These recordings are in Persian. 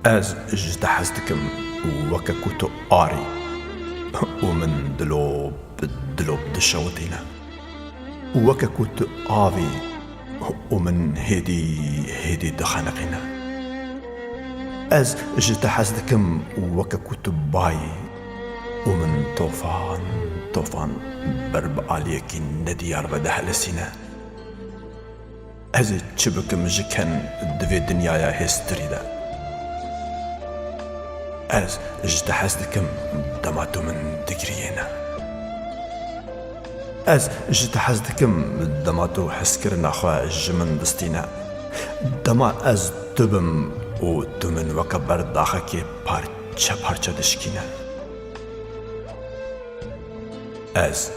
از اجتحزتكم وككوتو آري ومن دلوب دشوتينا وككوتو آفي ومن هيدي دخنقنا. از اجتحزتكم وككوتو باي ومن طوفان برب عليك نديار بدهلسينا. از چبكم جكن دوي دنيايا هستريدا. از اجتحزتكم دماتو من دقرينا. از اجتحزتكم دماتو حسكرنا خوا جمن دستينا. دما از دبم و دمن وكبر داخكي پارچه دشكينا. از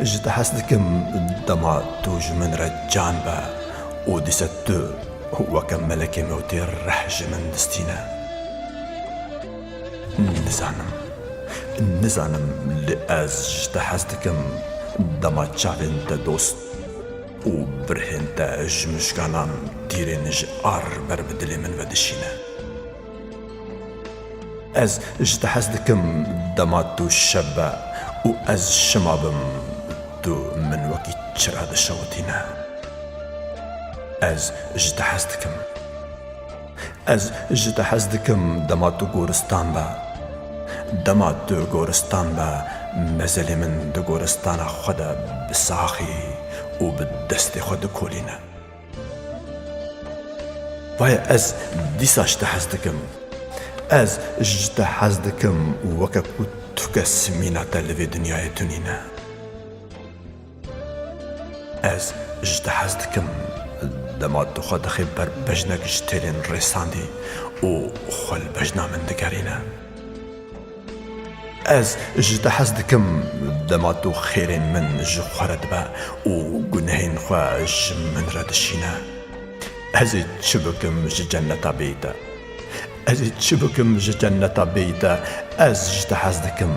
اجتحزتكم دماتو جمن رجان با و دستو وكم ملك موتي الرحج من دستينا. نزانم لأز اجتحزتكم دما تشافين تا دوست و برهن تا جمشكانان تيرين جار بربدلي من ودشينا. از اجتحزتكم دما تو شبا و از شمابم تو من وكي تشراد شوتينا. از اجتحزتكم دماتو گورستان با مزلی من دو گورستان خدا بساخی و بدست خود کولينا. وای از دیسا اجتحزتكم وككو تكسمينا تلوي دنياي تنينا. از اجتحزتكم دمات خود خبر بجنك جتلين رساندي و خل بجنا من دقارينا. از اجتحزتكم دماتو خيرين من جخورد با و گنهين خواج من ردشينا. از چبكم جنة بيتا. از اجتحزتكم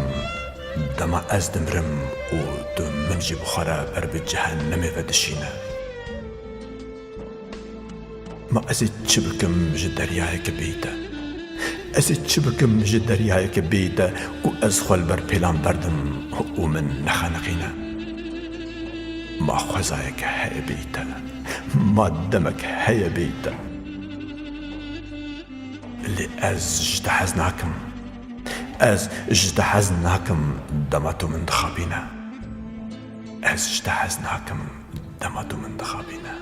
دما از دمرم و دم من جي بخورا برب جهنم ودشينا. ما أزيد شبكم جدرياك بيتا. وأزخل بر بيلان بردم ومن نخنقينا. ما خوزايك هيا بيتا. ما دمك هيا بيتا. اللي از اجتحزناكم دماتو من دخابينا. از اجتحزناكم دماتو من دخابينا.